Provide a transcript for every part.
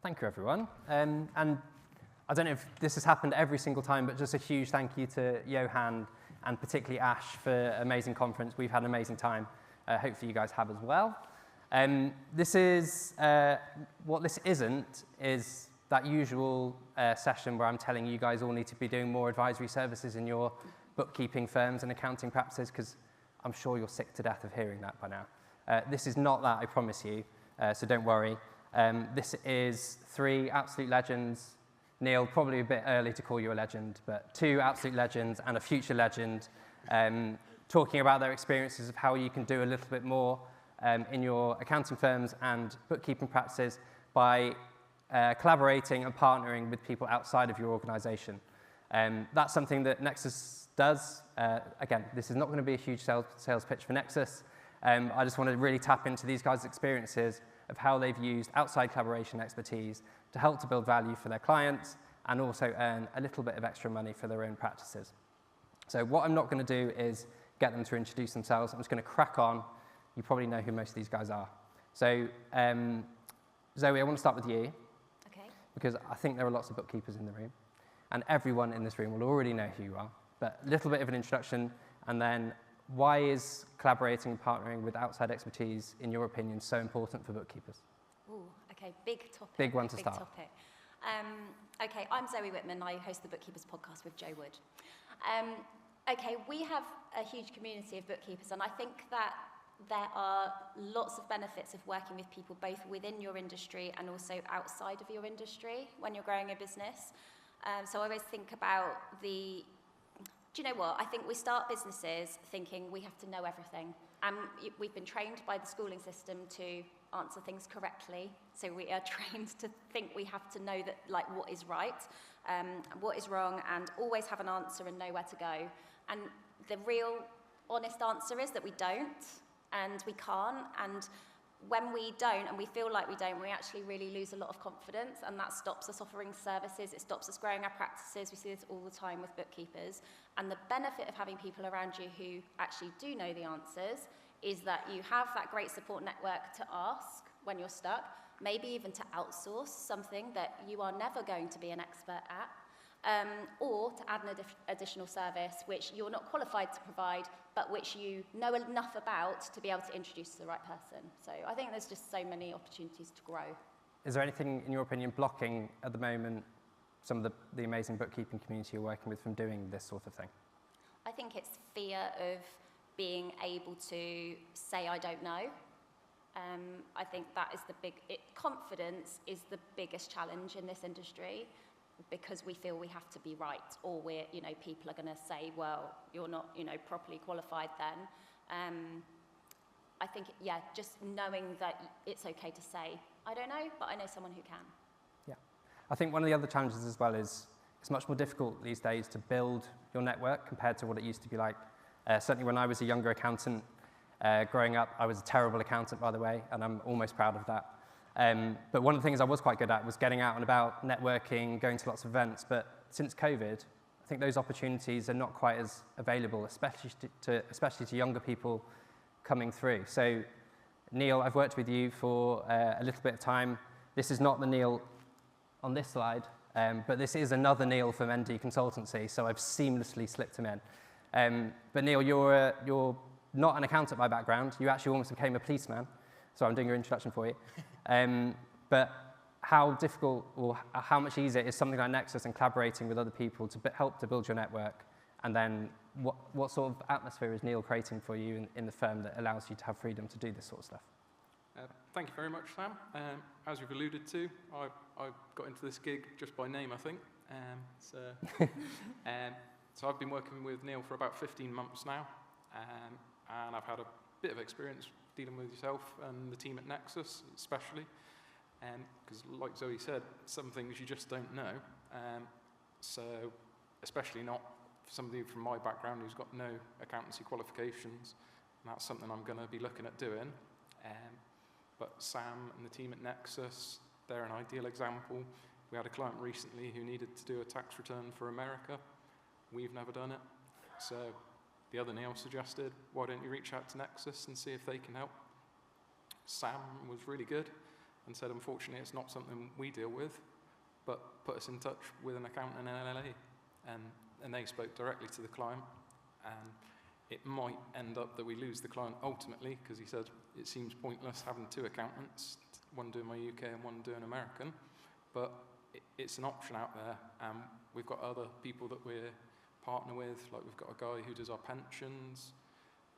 Thank you, everyone. And I don't know if this has happened every single time, but just a huge thank you to Johan and particularly Ash for an amazing conference. We've had an amazing time. Hopefully you guys have as well. This is, what this isn't is that usual session where I'm telling you guys all need to be doing more advisory services in your bookkeeping firms and accounting practices, because I'm sure you're sick to death of hearing that by now. This is not that, I promise you, so don't worry. This is three absolute legends. Neil, probably a bit early to call you a legend, but two absolute legends and a future legend talking about their experiences of how you can do a little bit more in your accounting firms and bookkeeping practices by collaborating and partnering with people outside of your organization. That's something that Nexus does. Again, this is not going to be a huge sales pitch for Nexus. I just want to really tap into these guys' experiences of how they've used outside collaboration expertise to help to build value for their clients and also earn a little bit of extra money for their own practices. So what I'm not going to do is get them to introduce themselves. I'm just going to crack on. You probably know who most of these guys are. So Zoe, I want to start with you. Okay. Because I think there are lots of bookkeepers in the room. And everyone in this room will already know who you are. But a little bit of an introduction, and then why is collaborating and partnering with outside expertise, in your opinion, so important for bookkeepers? Ooh, okay, big topic. Big one to start. Topic. Okay, I'm Zoe Whitman. I host the Bookkeepers podcast with Joe Wood. Okay, we have a huge community of bookkeepers, and I think that there are lots of benefits of working with people both within your industry and also outside of your industry when you're growing a business. So I always think about do you know what? I think we start businesses thinking we have to know everything. And we've been trained by the schooling system to answer things correctly. So we are trained to think we have to know that, like, what is right, what is wrong, and always have an answer and know where to go. And the real honest answer is that we don't, and we can't. And when we don't, and we feel like we don't, we actually really lose a lot of confidence, and that stops us offering services, it stops us growing our practices. We see this all the time with bookkeepers. And the benefit of having people around you who actually do know the answers is that you have that great support network to ask when you're stuck, maybe even to outsource something that you are never going to be an expert at, or to add an additional service which you're not qualified to provide, but which you know enough about to be able to introduce to the right person. So I think there's just so many opportunities to grow. Is there anything, in your opinion, blocking at the moment some of the amazing bookkeeping community you're working with from doing this sort of thing? I think it's fear of being able to say, I don't know. I think that is confidence is the biggest challenge in this industry, because we feel we have to be right, or people are going to say, well, you're not, properly qualified then. I think, just knowing that it's okay to say, I don't know, but I know someone who can. Yeah. I think one of the other challenges as well is it's much more difficult these days to build your network compared to what it used to be like. Certainly when I was a younger accountant, growing up, I was a terrible accountant, by the way, and I'm almost proud of that. But one of the things I was quite good at was getting out and about, networking, going to lots of events. But since COVID, I think those opportunities are not quite as available, especially to younger people coming through. So, Neil, I've worked with you for a little bit of time. This is not the Neil on this slide, but this is another Neil from ND Consultancy, so I've seamlessly slipped him in. But Neil, you're not an accountant by background. You actually almost became a policeman. So I'm doing your introduction for you. But how difficult or how much easier is something like Nexus and collaborating with other people to help to build your network? And then what sort of atmosphere is Neil creating for you in the firm that allows you to have freedom to do this sort of stuff? Thank you very much, Sam. As you've alluded to, I got into this gig just by name, I think. So I've been working with Neil for about 15 months now, and I've had a bit of experience dealing with yourself and the team at Nexus, especially, because like Zoe said, some things you just don't know. So especially not for somebody from my background who's got no accountancy qualifications, and that's something I'm going to be looking at doing. But Sam and the team at Nexus, they're an ideal example. We had a client recently who needed to do a tax return for America. We've never done it. So the other Neil suggested, why don't you reach out to Nexus and see if they can help? Sam was really good. and said, unfortunately, it's not something we deal with, but put us in touch with an accountant in LLA. And they spoke directly to the client, and it might end up that we lose the client ultimately, because he said it seems pointless having two accountants, one doing my UK and one doing American, but it's an option out there, and we've got other people that we're partner with, like we've got a guy who does our pensions,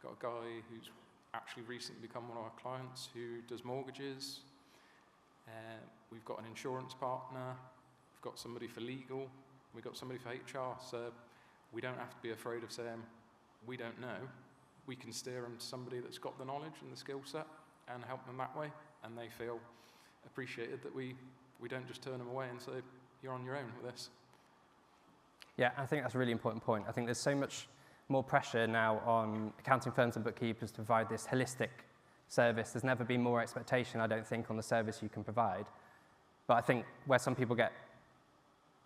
got a guy who's actually recently become one of our clients who does mortgages, we've got an insurance partner, we've got somebody for legal, we've got somebody for HR, so we don't have to be afraid of saying, we don't know. We can steer them to somebody that's got the knowledge and the skill set and help them that way, and they feel appreciated that we don't just turn them away and say, you're on your own with this. Yeah, I think that's a really important point. I think there's so much more pressure now on accounting firms and bookkeepers to provide this holistic service. There's never been more expectation, I don't think, on the service you can provide. But I think where some people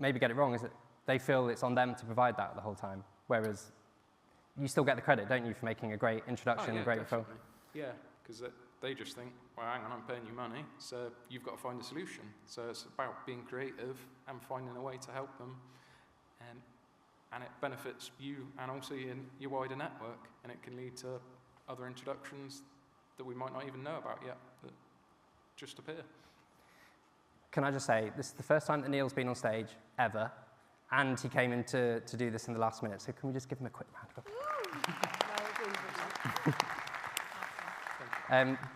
maybe get it wrong is that they feel it's on them to provide that the whole time, whereas you still get the credit, don't you, for making a great introduction, a great referral? Yeah, because they just think, well, hang on, I'm paying you money, so you've got to find a solution. So it's about being creative and finding a way to help them, and it benefits you and also your wider network, and it can lead to other introductions that we might not even know about yet that just appear. Can I just say, this is the first time that Neil's been on stage ever, and he came in to do this in the last minute, so can we just give him a quick round of applause?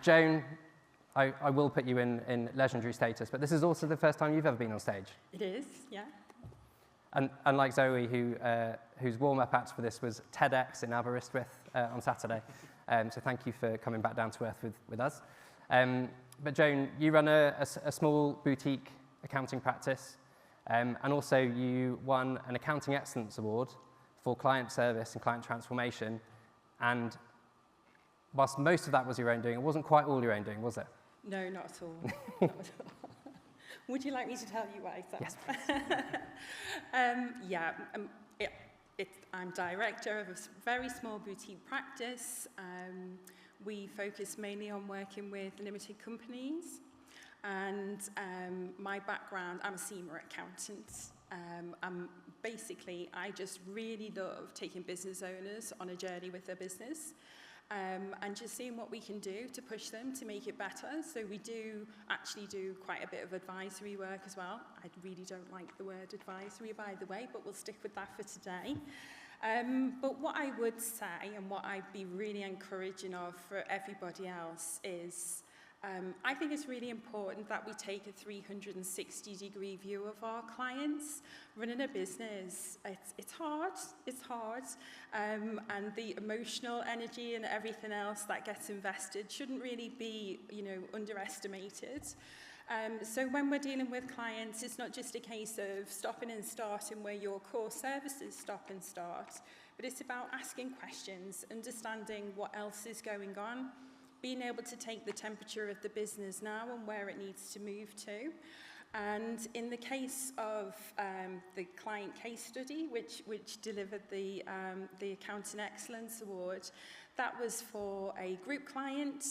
Joan, I will put you in legendary status, but this is also the first time you've ever been on stage. It is, yeah. And unlike Zoe, whose warm-up act for this was TEDx in Aberystwyth on Saturday, so thank you for coming back down to earth with us. But Joan, you run a small boutique accounting practice, and also you won an Accounting Excellence Award for client service and client transformation. And whilst most of that was your own doing, it wasn't quite all your own doing, was it? No, not at all. Not at all. Would you like me to tell you why? Yes, please. I'm director of a very small boutique practice. We focus mainly on working with limited companies. And my background, I'm a senior accountant. I just really love taking business owners on a journey with their business. And just seeing what we can do to push them to make it better. So we do actually do quite a bit of advisory work as well. I really don't like the word advisory, by the way, but we'll stick with that for today. But what I would say, and what I'd be really encouraging of for everybody else is, I think it's really important that we take a 360-degree view of our clients. Running a business, it's hard, and the emotional energy and everything else that gets invested shouldn't really be, underestimated. So when we're dealing with clients, it's not just a case of stopping and starting where your core services stop and start, but it's about asking questions, understanding what else is going on, being able to take the temperature of the business now and where it needs to move to. And in the case of the client case study, which delivered the Accounting Excellence Award, that was for a group client.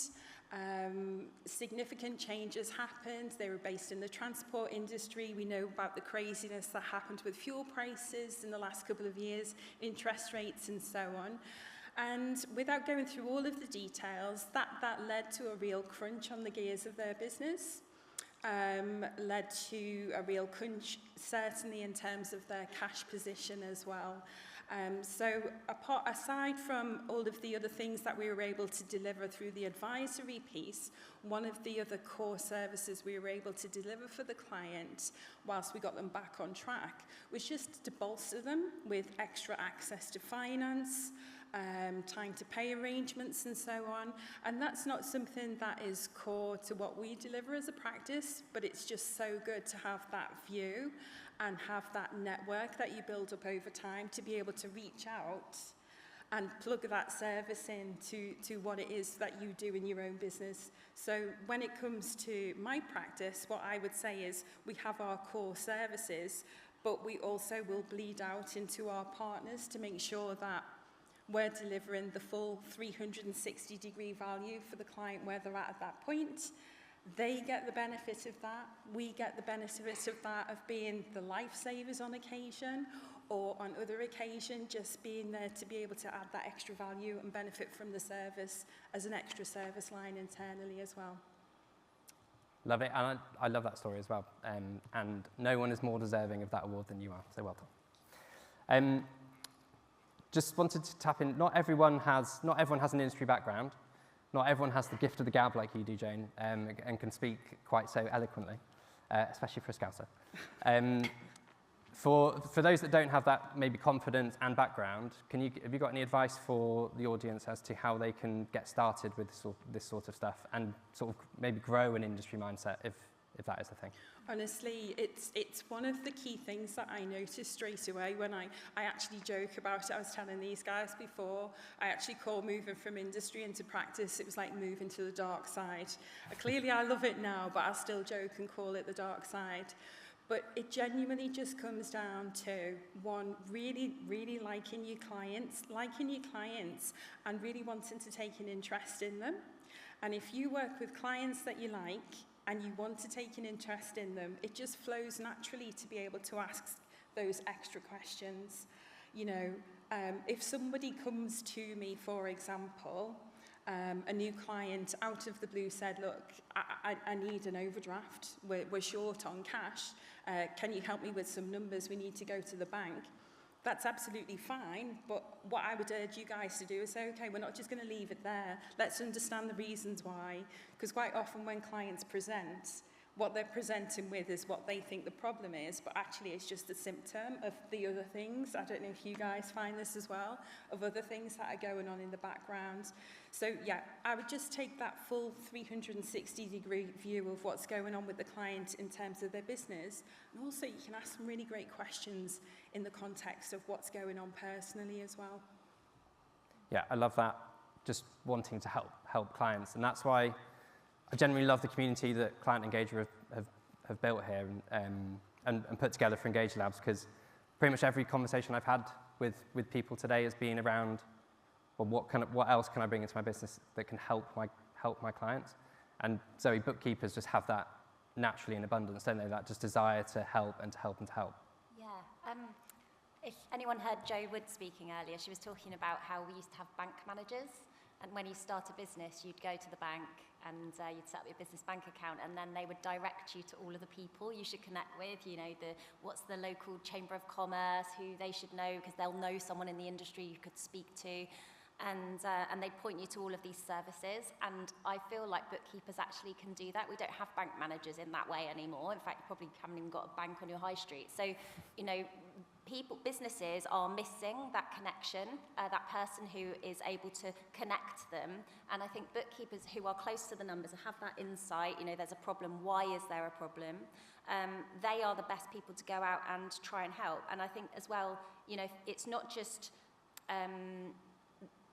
Significant changes happened. They were based in the transport industry. We know about the craziness that happened with fuel prices in the last couple of years, interest rates and so on. And without going through all of the details, that led to a real crunch on the gears of their business, led to a real crunch certainly in terms of their cash position as well. So aside from all of the other things that we were able to deliver through the advisory piece, one of the other core services we were able to deliver for the client whilst we got them back on track was just to bolster them with extra access to finance, time to pay arrangements and so on. And that's not something that is core to what we deliver as a practice, but it's just so good to have that view and have that network that you build up over time to be able to reach out and plug that service in to what it is that you do in your own business. So when it comes to my practice, what I would say is we have our core services, but we also will bleed out into our partners to make sure that we're delivering the full 360-degree value for the client where they're at that point. They get the benefit of that. We get the benefit of that, of being the lifesavers on occasion, or on other occasion, just being there to be able to add that extra value and benefit from the service as an extra service line internally as well. Love it, and I love that story as well. And no one is more deserving of that award than you are, so well done. Just wanted to tap in, not everyone has an industry background. Not everyone has the gift of the gab like you do, Joan, and can speak quite so eloquently, especially for a Scouser. For those that don't have that maybe confidence and background, have you got any advice for the audience as to how they can get started with this sort of stuff and sort of maybe grow an industry mindset if that is the thing? Honestly, it's one of the key things that I noticed straight away when I actually joke about it. I was telling these guys before, I actually call moving from industry into practice, it was like moving to the dark side. Clearly I love it now, but I'll still joke and call it the dark side. But it genuinely just comes down to, one, really, really liking your clients and really wanting to take an interest in them. And if you work with clients that you like and you want to take an interest in them, it just flows naturally to be able to ask those extra questions. You know, if somebody comes to me, for example, a new client out of the blue said, look, I need an overdraft, we're short on cash, can you help me with some numbers, we need to go to the bank. That's absolutely fine, but what I would urge you guys to do is say, okay, we're not just going to leave it there. Let's understand the reasons why, because quite often when clients present, what they're presenting with is what they think the problem is, but actually it's just a symptom of the other things. I don't know if you guys find this as well, of other things that are going on in the background. So yeah, I would just take that full 360-degree view of what's going on with the client in terms of their business. And also you can ask some really great questions in the context of what's going on personally as well. Yeah, I love that, just wanting to help clients. And that's why I genuinely love the community that Client Engager have built here and put together for Engage Labs, because pretty much every conversation I've had with people today has been around, well, what else can I bring into my business that can help my clients? And Zoe, bookkeepers just have that naturally in abundance, don't they? That just desire to help and to help and to help. Yeah. If anyone heard Jo Wood speaking earlier, she was talking about how we used to have bank managers. And when you start a business, you'd go to the bank and you'd set up your business bank account, and then they would direct you to all of the people you should connect with, you know, what's the local chamber of commerce, who they should know, because they'll know someone in the industry you could speak to. And they'd point you to all of these services. And I feel like bookkeepers actually can do that. We don't have bank managers in that way anymore. In fact, you probably haven't even got a bank on your high street. So, you know, businesses are missing that connection, that person who is able to connect them. And I think bookkeepers who are close to the numbers and have that insight, you know, there's a problem, why is there a problem? They are the best people to go out and try and help. And I think as well, you know, it's not just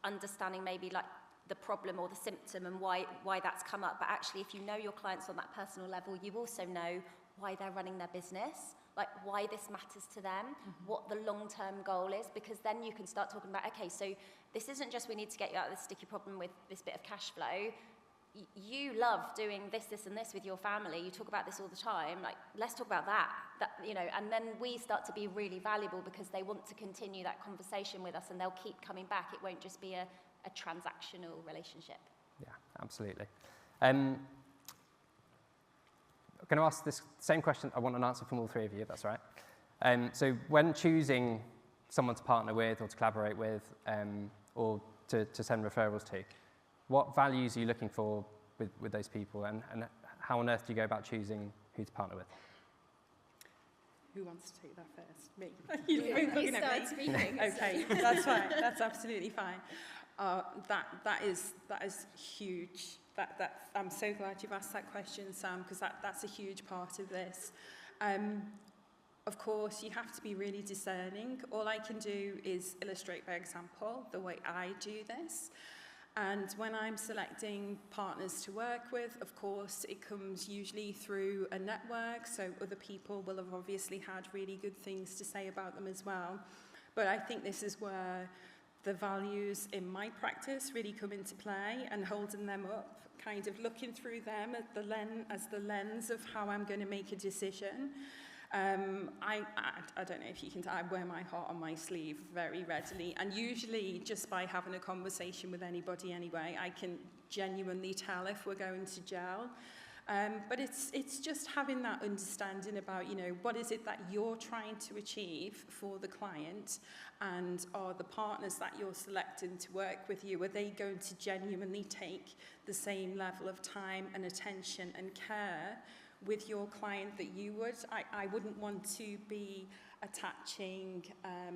understanding maybe like the problem or the symptom and why that's come up, but actually if you know your clients on that personal level, you also know why they're running their business, like why this matters to them, what the long-term goal is, because then you can start talking about, okay, so this isn't just we need to get you out of this sticky problem with this bit of cash flow. You love doing this, and this with your family. You talk about this all the time. Like, let's talk about that, you know, and then we start to be really valuable because they want to continue that conversation with us and they'll keep coming back. It won't just be a transactional relationship. Yeah, absolutely. I'm going to ask this same question. I want an answer from all three of you, if that's all right. So when choosing someone to partner with or to collaborate with or to send referrals to, what values are you looking for with those people, and how on earth do you go about choosing who to partner with? Who wants to take that first? Me. You start speaking. Okay, that's fine. That's absolutely fine. That is huge. I'm so glad you've asked that question, Sam, because that's a huge part of this. Of course, you have to be really discerning. All I can do is illustrate by example the way I do this. And when I'm selecting partners to work with, of course, it comes usually through a network, so other people will have obviously had really good things to say about them as well. But I think this is where the values in my practice really come into play, and holding them up, kind of looking through them at as the lens of how I'm going to make a decision. I don't know if you can tell, I wear my heart on my sleeve very readily, and usually just by having a conversation with anybody anyway, I can genuinely tell if we're going to gel. But it's just having that understanding about, you know, what is it that you're trying to achieve for the client, and are the partners that you're selecting to work with you, are they going to genuinely take the same level of time and attention and care with your client that you would? I wouldn't want to be attaching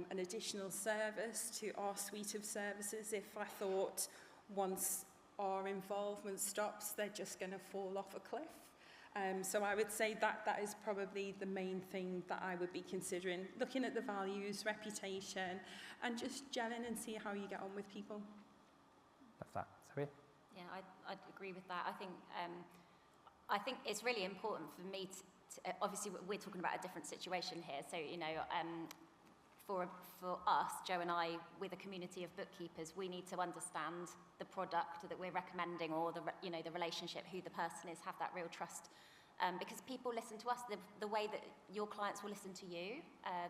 an additional service to our suite of services if I thought once our involvement stops, they're just going to fall off a cliff. So I would say that is probably the main thing that I would be considering, looking at the values, reputation, and just gelling and see how you get on with people. Love that. Sorry? Yeah, I'd agree with that. I think it's really important for me to obviously we're talking about a different situation here. So, you know, for us, Joe and I, with a community of bookkeepers, we need to understand the product that we're recommending, or the relationship, who the person is, have that real trust. Because people listen to us the way that your clients will listen to you.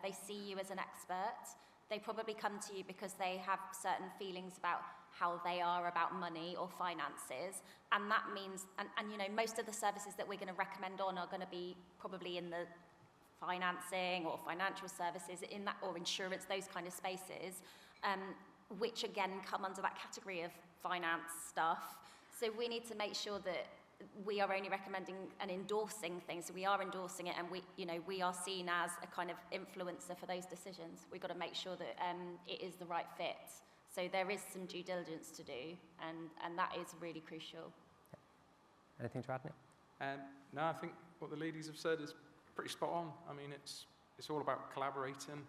They see you as an expert. They probably come to you because they have certain feelings about how they are about money or finances, and that means, and you know, most of the services that we're going to recommend on are going to be probably in the financing or financial services, in that, or insurance, those kind of spaces, which again come under that category of finance stuff. So we need to make sure that we are only recommending and endorsing things. So we are endorsing it, and we are seen as a kind of influencer for those decisions. We've got to make sure that it is the right fit. So there is some due diligence to do, and that is really crucial. Anything to add, Nick? No, I think what the ladies have said is pretty spot on. I mean, it's all about collaborating.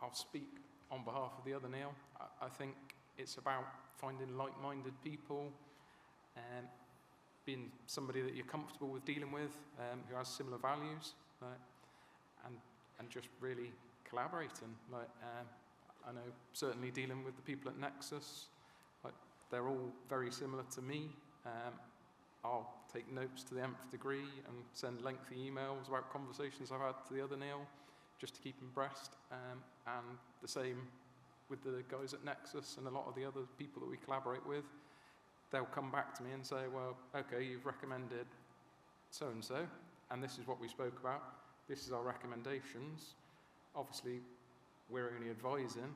I'll speak on behalf of the other Neil. I think it's about finding like-minded people, being somebody that you're comfortable with dealing with, who has similar values, and just really collaborating. I know certainly dealing with the people at Nexus, they're all very similar to me. I'll take notes to the nth degree and send lengthy emails about conversations I've had to the other Neil, just to keep them abreast. And the same with the guys at Nexus and a lot of the other people that we collaborate with. They'll come back to me and say, well, okay, you've recommended so-and-so, and this is what we spoke about. This is our recommendations. Obviously, we're only advising,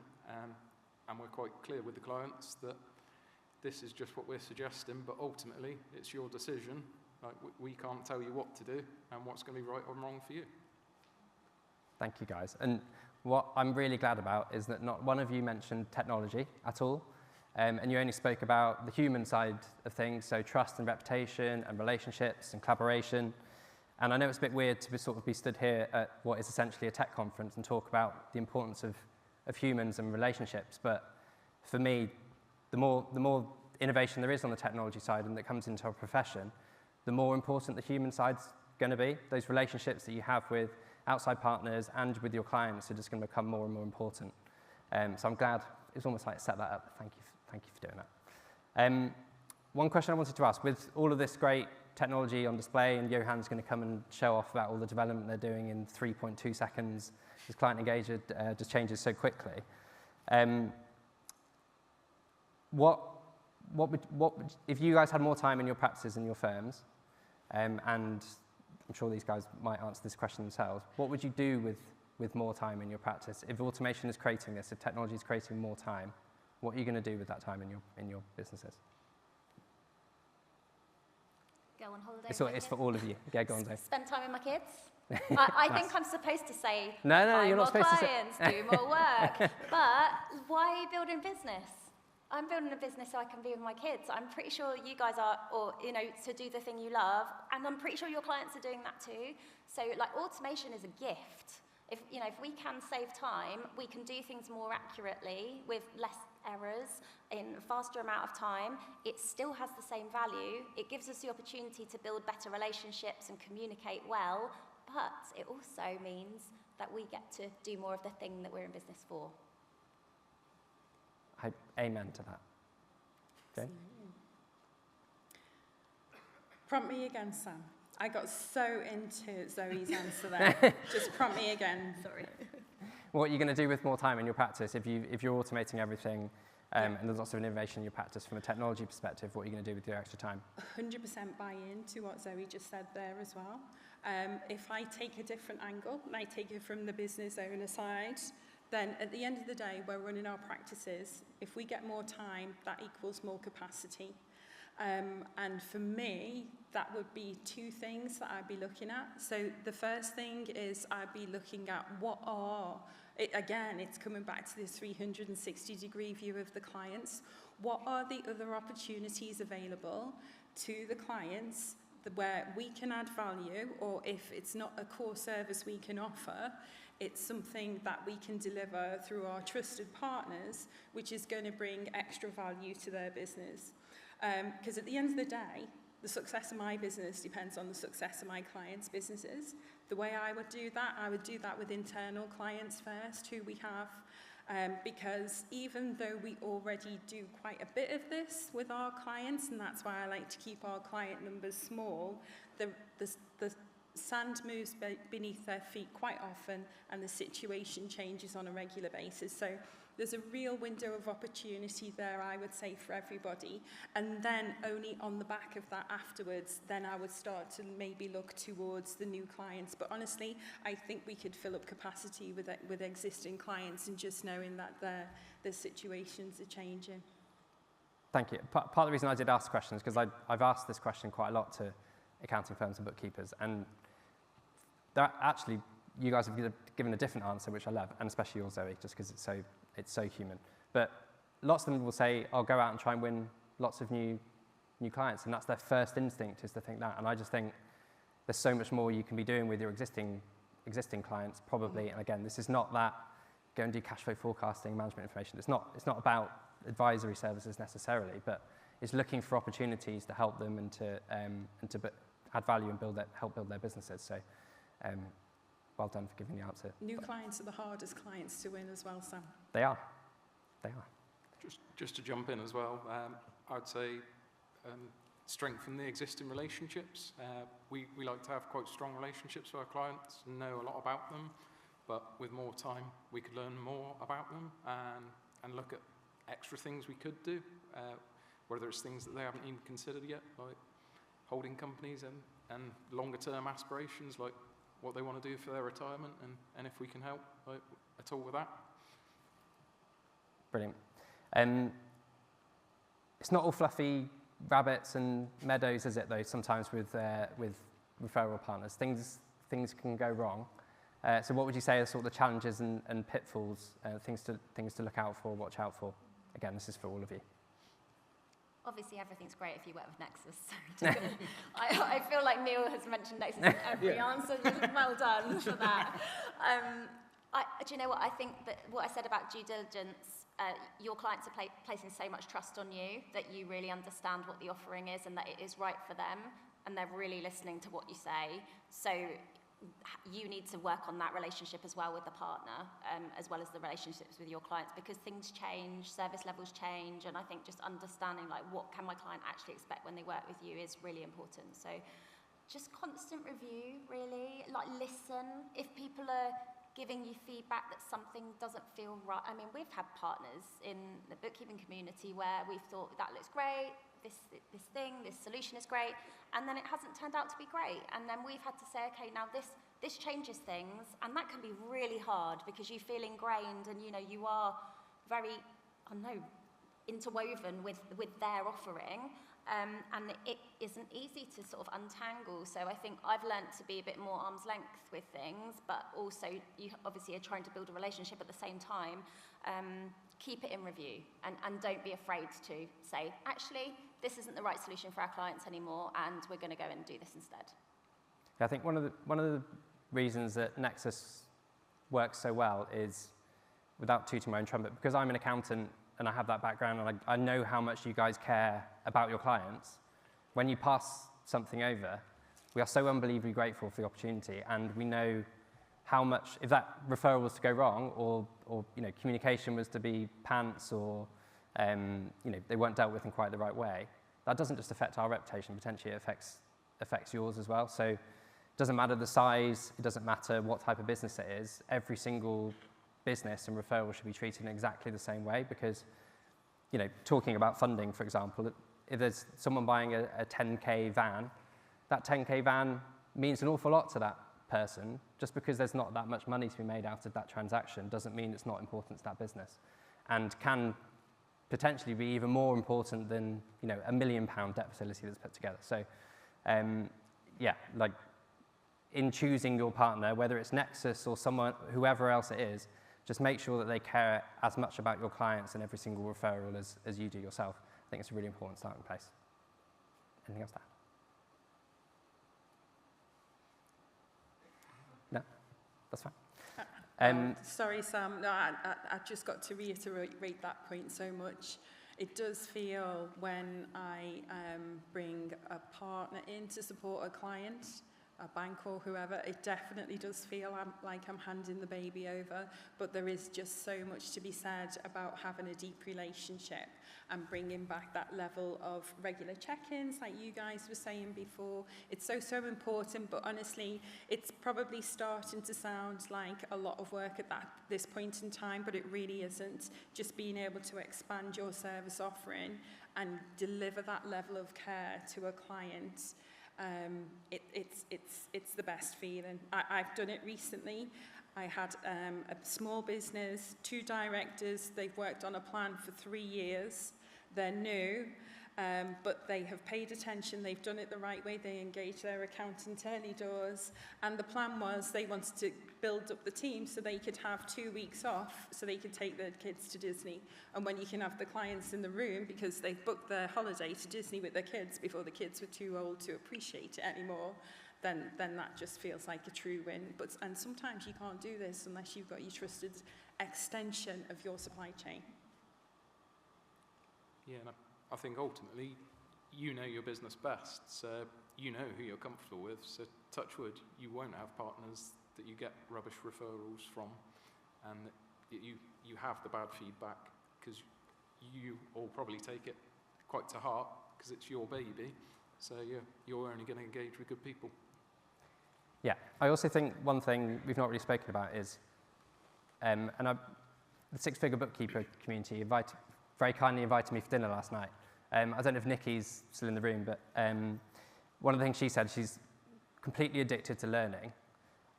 and we're quite clear with the clients that this is just what we're suggesting, but ultimately, it's your decision. We can't tell you what to do and what's going to be right or wrong for you. Thank you, guys. And what I'm really glad about is that not one of you mentioned technology at all, and you only spoke about the human side of things, so trust and reputation and relationships and collaboration. And I know it's a bit weird to sort of be stood here at what is essentially a tech conference and talk about the importance of humans and relationships, but for me, the more innovation there is on the technology side and that comes into our profession, the more important the human side's going to be. Those relationships that you have with outside partners and with your clients are just going to become more and more important. So I'm glad, it's almost like set that up. Thank you for doing that. One question I wanted to ask, with all of this great technology on display, and Johan's going to come and show off about all the development they're doing in 3.2 seconds, as client engagement just changes so quickly. What would, if you guys had more time in your practices and your firms, and I'm sure these guys might answer this question themselves, what would you do with more time in your practice? If automation is creating this, if technology is creating more time, what are you going to do with that time in your businesses? Go on holiday. It's for all of you. Yeah, go on, Zoe. Spend time with my kids. I think I'm supposed to say, no, you're not supposed to say. Clients, do more work. But why are you building business? I'm building a business so I can be with my kids. I'm pretty sure you guys are, or to do the thing you love, and I'm pretty sure your clients are doing that too. So, automation is a gift. If we can save time, we can do things more accurately with less errors in a faster amount of time. It still has the same value. It gives us the opportunity to build better relationships and communicate well, but it also means that we get to do more of the thing that we're in business for. Amen to that. Okay. Prompt me again, Sam. I got so into Zoe's answer there. Just prompt me again. Sorry. What are you going to do with more time in your practice if you're automating everything and there's lots of innovation in your practice from a technology perspective? What are you going to do with your extra time? 100% buy into what Zoe just said there as well. If I take a different angle and I take it from the business owner side, then at the end of the day, we're running our practices. If we get more time, that equals more capacity. And for me, that would be two things that I'd be looking at. So the first thing is I'd be looking at again, it's coming back to this 360-degree view of the clients. What are the other opportunities available to the clients where we can add value, or if it's not a core service we can offer, it's something that we can deliver through our trusted partners, which is going to bring extra value to their business. Because at the end of the day, the success of my business depends on the success of my clients' businesses. The way I would do that with internal clients first, who we have, because even though we already do quite a bit of this with our clients, and that's why I like to keep our client numbers small, the sand moves beneath their feet quite often, and the situation changes on a regular basis. So there's a real window of opportunity there, I would say, for everybody. And then only on the back of that afterwards, then I would start to maybe look towards the new clients. But honestly, I think we could fill up capacity with existing clients, and just knowing that their situations are changing. Thank you. Part of the reason I did ask questions because I've asked this question quite a lot to accounting firms and bookkeepers, and actually you guys have given a different answer, which I love, and especially yours, Zoe, just because it's so human. But lots of them will say, I'll go out and try and win lots of new clients, and that's their first instinct, is to think that. And I just think there's so much more you can be doing with your existing clients, probably. And again, this is not that go and do cash flow forecasting, management information. It's not about advisory services necessarily, but it's looking for opportunities to help them and to add value and help build their businesses. So well done for giving the answer. New clients are the hardest clients to win as well, Sam. They are. Just to jump in as well, I'd say strengthen the existing relationships. We like to have quite strong relationships with our clients, know a lot about them, but with more time we could learn more about them and look at extra things we could do, whether it's things that they haven't even considered yet, like holding companies and longer term aspirations, like what they want to do for their retirement, and if we can help at all with that. Brilliant. It's not all fluffy rabbits and meadows, is it, though, sometimes with referral partners? Things can go wrong. So what would you say are sort of the challenges and pitfalls, things to look out for, watch out for? Again, this is for all of you. Obviously, everything's great if you work with Nexus. I feel like Neil has mentioned Nexus in every answer. Well done for that. Do you know what? I think that what I said about due diligence, your clients are placing so much trust on you that you really understand what the offering is and that it is right for them, and they're really listening to what you say. So you need to work on that relationship as well with the partner, as well as the relationships with your clients, because things change, service levels change, and I think just understanding like what can my client actually expect when they work with you is really important. So just constant review, really, like listen. If people are giving you feedback that something doesn't feel right, I mean, we've had partners in the bookkeeping community where we've thought that looks great, this solution is great, and then it hasn't turned out to be great. And then we've had to say, okay, now this changes things, and that can be really hard because you feel ingrained and you are very, interwoven with their offering, and it isn't easy to sort of untangle. So I think I've learnt to be a bit more arm's length with things, but also you obviously are trying to build a relationship at the same time. Keep it in review, and don't be afraid to say, actually, this isn't the right solution for our clients anymore, and we're going to go and do this instead. I think one of the reasons that Nexus works so well is, without tooting my own trumpet, because I'm an accountant and I have that background, and I know how much you guys care about your clients. When you pass something over, we are so unbelievably grateful for the opportunity, and we know how much, if that referral was to go wrong, or communication was to be pants, or they weren't dealt with in quite the right way, that doesn't just affect our reputation, potentially it affects yours as well. So it doesn't matter the size, it doesn't matter what type of business it is, every single business and referral should be treated in exactly the same way, because, talking about funding, for example, if there's someone buying a 10K van, that 10K van means an awful lot to that person. Just because there's not that much money to be made out of that transaction doesn't mean it's not important to that business, and can potentially be even more important than £1 million debt facility that's put together. So in choosing your partner, whether it's Nexus or whoever else it is, just make sure that they care as much about your clients and every single referral as you do yourself. I think it's a really important starting place. Anything else to add? No? That's fine. Sorry, Sam. No, I just got to reiterate that point so much. It does feel when I bring a partner in to support a client, a bank or whoever, it definitely does feel like I'm handing the baby over, but there is just so much to be said about having a deep relationship and bringing back that level of regular check-ins like you guys were saying before. It's so important, but honestly, it's probably starting to sound like a lot of work at this point in time, but it really isn't. Just being able to expand your service offering and deliver that level of care to a client, it's the best feeling. I've done it recently. I had a small business, 2 directors. They've worked on a plan for 3 years. They're new, but they have paid attention. They've done it the right way. They engaged their accountant early doors. And the plan was they wanted to build up the team so they could have 2 weeks off so they could take their kids to Disney. And when you can have the clients in the room because they've booked their holiday to Disney with their kids before the kids were too old to appreciate it anymore, then that just feels like a true win. And sometimes you can't do this unless you've got your trusted extension of your supply chain. Yeah, and I think ultimately, you know your business best, so you know who you're comfortable with. So touch wood, you won't have partners that you get rubbish referrals from, and that you have the bad feedback, because you all probably take it quite to heart, because it's your baby. So you're only going to engage with good people. Yeah, I also think one thing we've not really spoken about is, the six-figure bookkeeper community very kindly invited me for dinner last night. I don't know if Nikki's still in the room, but one of the things she said, she's completely addicted to learning.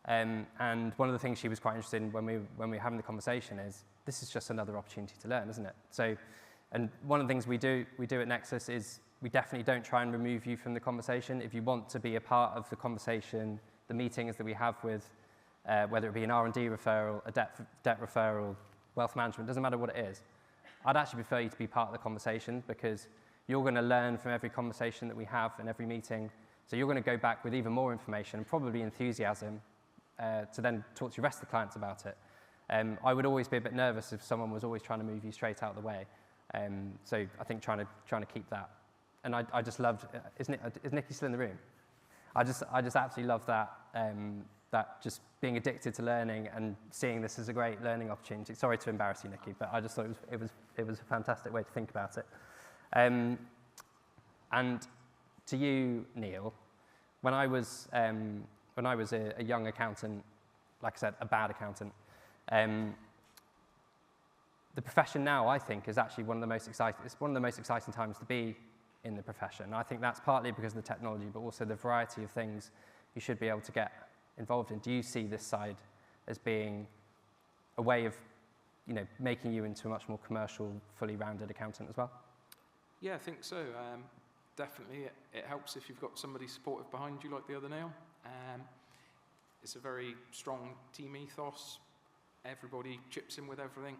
And one of the things she was quite interested in when we were having the conversation is, this is just another opportunity to learn, isn't it? So, and one of the things we do at Nexus is we definitely don't try and remove you from the conversation. If you want to be a part of the conversation, the meetings that we have with, whether it be an R&D referral, a debt referral, wealth management, doesn't matter what it is, I'd actually prefer you to be part of the conversation, because you're going to learn from every conversation that we have and every meeting. So you're going to go back with even more information and probably enthusiasm to then talk to your rest of the clients about it. I would always be a bit nervous if someone was always trying to move you straight out of the way. So I think trying to keep that. And I just loved, is Nikki still in the room? I just absolutely love that, that just being addicted to learning and seeing this as a great learning opportunity. Sorry to embarrass you, Nikki, but I just thought it was a fantastic way to think about it. And to you, Neil, when I was a young accountant, like I said, a bad accountant, the profession now, I think, is actually one of the most exciting times to be in the profession. And I think that's partly because of the technology, but also the variety of things you should be able to get involved in. Do you see this side as being a way of, making you into a much more commercial, fully rounded accountant as well? Yeah, I think so. Definitely, it helps if you've got somebody supportive behind you, like the other Neil. It's a very strong team ethos. Everybody chips in with everything.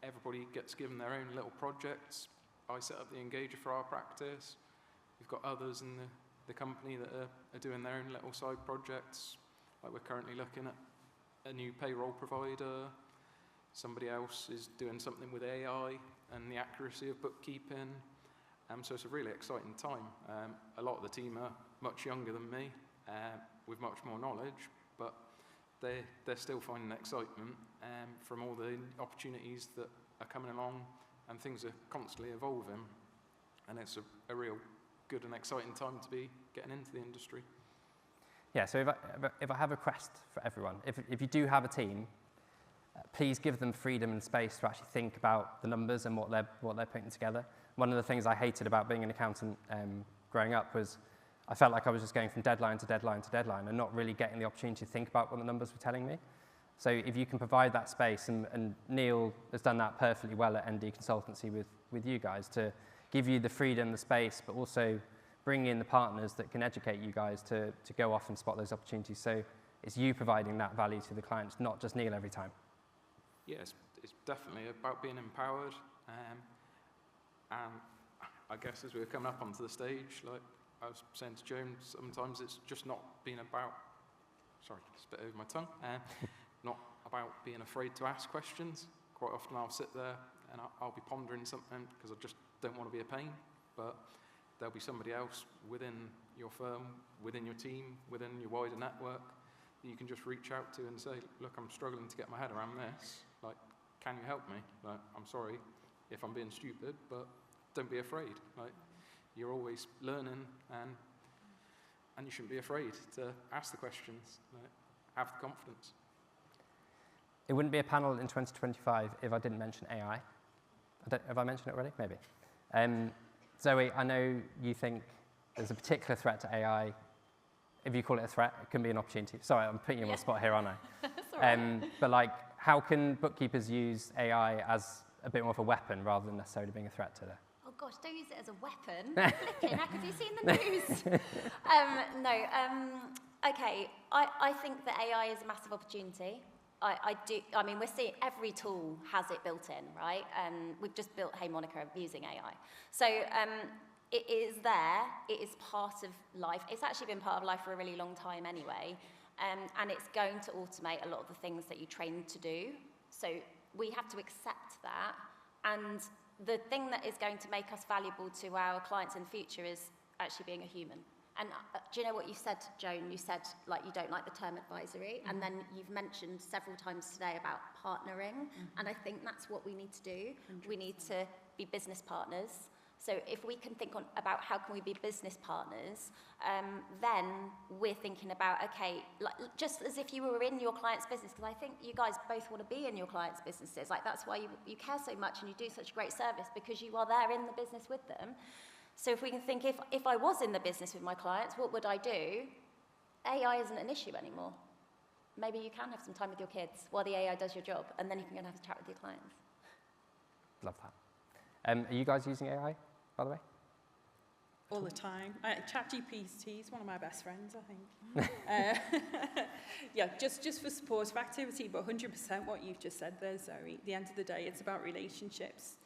Everybody gets given their own little projects. I set up the engager for our practice. We've got others in the company that are doing their own little side projects. Like we're currently looking at a new payroll provider. Somebody else is doing something with AI and the accuracy of bookkeeping. So it's a really exciting time. A lot of the team are much younger than me, with much more knowledge, but they're still finding excitement from all the opportunities that are coming along, and things are constantly evolving, and it's a real good and exciting time to be getting into the industry. Yeah, so if I have a request for everyone, if you do have a team, please give them freedom and space to actually think about the numbers and what they're putting together. One of the things I hated about being an accountant growing up was I felt like I was just going from deadline to deadline to deadline and not really getting the opportunity to think about what the numbers were telling me. So if you can provide that space, and Neil has done that perfectly well at ND Consultancy with you guys, to give you the freedom, the space, but also bring in the partners that can educate you guys to go off and spot those opportunities. So it's you providing that value to the clients, not just Neil every time. Yeah, it's definitely about being empowered. And I guess as we were coming up onto the stage, like I was saying to Joan, sometimes it's just not being about, sorry, spit over my tongue, not about being afraid to ask questions. Quite often I'll sit there and I'll be pondering something because I just don't want to be a pain, but there'll be somebody else within your firm, within your team, within your wider network that you can just reach out to and say, look, I'm struggling to get my head around this. Like, can you help me? Like, I'm sorry if I'm being stupid, but don't be afraid. Like, you're always learning, and you shouldn't be afraid to ask the questions. Like, have the confidence. It wouldn't be a panel in 2025 if I didn't mention AI. Have I mentioned it already? Maybe. Zoe, I know you think there's a particular threat to AI. If you call it a threat, it can be an opportunity. Sorry, I'm putting you on the spot here, aren't I? That's all right. But like, how can bookkeepers use AI as a bit more of a weapon rather than necessarily being a threat to them? Oh gosh, don't use it as a weapon. Flipping heck, have you seen the news? Okay, I think that AI is a massive opportunity. I mean, we're seeing every tool has it built in, right? We've just built Hey Monica using AI. So it is there, it is part of life. It's actually been part of life for a really long time anyway. And it's going to automate a lot of the things that you train to do. So we have to accept that. And the thing that is going to make us valuable to our clients in the future is actually being a human. And do you know what you said, Joan? You said, like, you don't like the term advisory, and then you've mentioned several times today about partnering, and I think that's what we need to do. 100%. We need to be business partners. So if we can think about how can we be business partners, then we're thinking about, okay, like, just as if you were in your client's business, because I think you guys both want to be in your client's businesses. Like, that's why you care so much and you do such a great service, because you are there in the business with them. So if we can think, if I was in the business with my clients, what would I do? AI isn't an issue anymore. Maybe you can have some time with your kids while the AI does your job, and then you can go and have a chat with your clients. Love that. Are you guys using AI, by the way? All the time. ChatGPT is one of my best friends, I think. Yeah, just for supportive activity, but 100% what you've just said there, Zoe. At the end of the day, it's about relationships.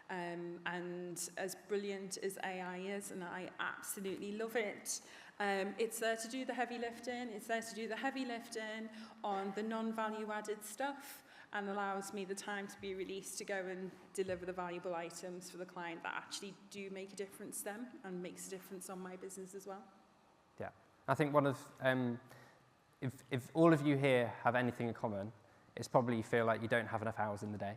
And as brilliant as AI is, and I absolutely love it, it's there to do the heavy lifting. It's there to do the heavy lifting on the non-value added stuff, and allows me the time to be released to go and deliver the valuable items for the client that actually do make a difference to them and makes a difference on my business as well. Yeah, I think one of, if all of you here have anything in common, it's probably you feel like you don't have enough hours in the day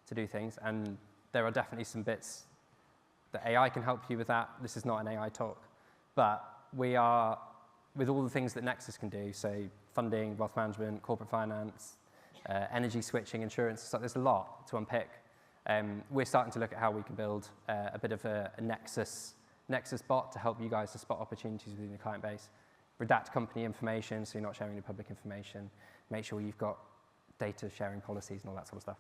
to do things, and there are definitely some bits that AI can help you with that. This is not an AI talk, but we are, with all the things that Nexus can do, so funding, wealth management, corporate finance, energy switching, insurance, so there's a lot to unpick. We're starting to look at how we can build a bit of a Nexus bot to help you guys to spot opportunities within the client base. Redact company information, so you're not sharing any public information. Make sure you've got data sharing policies and all that sort of stuff.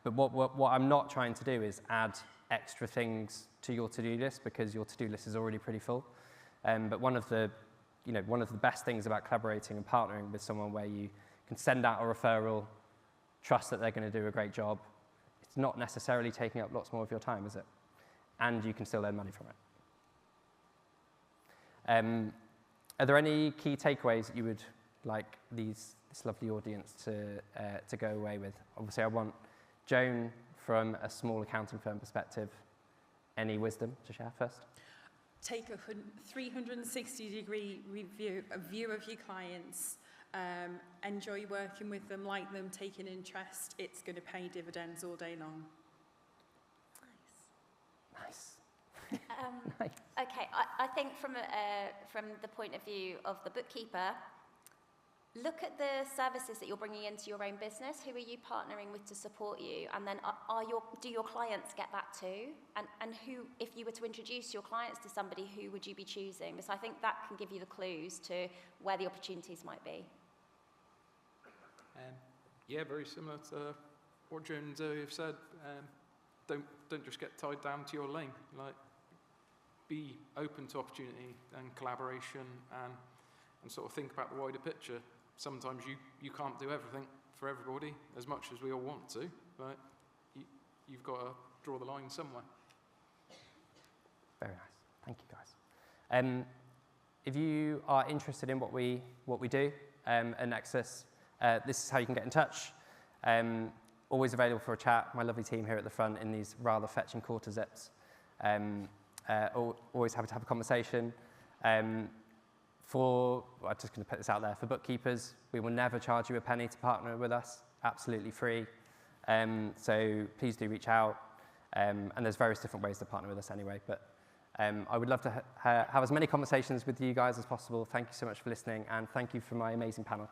But what I'm not trying to do is add extra things to your to-do list, because your to-do list is already pretty full. But one of the best things about collaborating and partnering with someone where you can send out a referral, trust that they're going to do a great job, it's not necessarily taking up lots more of your time, is it? And you can still earn money from it. Are there any key takeaways that you would like this lovely audience to go away with? Obviously, I want Joan, from a small accounting firm perspective, any wisdom to share first? Take a 360-degree view of your clients, enjoy working with them, like them, take an interest, it's going to pay dividends all day long. Nice. Nice. Okay, I think from the point of view of the bookkeeper, look at the services that you're bringing into your own business. Who are you partnering with to support you? And then do your clients get that too? And who, if you were to introduce your clients to somebody, who would you be choosing? Because I think that can give you the clues to where the opportunities might be. Yeah, very similar to what Joan and Zoe have said. Don't just get tied down to your lane. Like, be open to opportunity and collaboration, and sort of think about the wider picture. Sometimes you can't do everything for everybody as much as we all want to, but you've got to draw the line somewhere. Very nice. Thank you, guys. If you are interested in what we do at Nexus, this is how you can get in touch. Always available for a chat. My lovely team here at the front in these rather fetching quarter zips. Always happy to have a conversation. I'm just going to put this out there. For bookkeepers, we will never charge you a penny to partner with us. Absolutely free. So please do reach out. And there's various different ways to partner with us anyway. But I would love to have as many conversations with you guys as possible. Thank you so much for listening, and thank you for my amazing panel.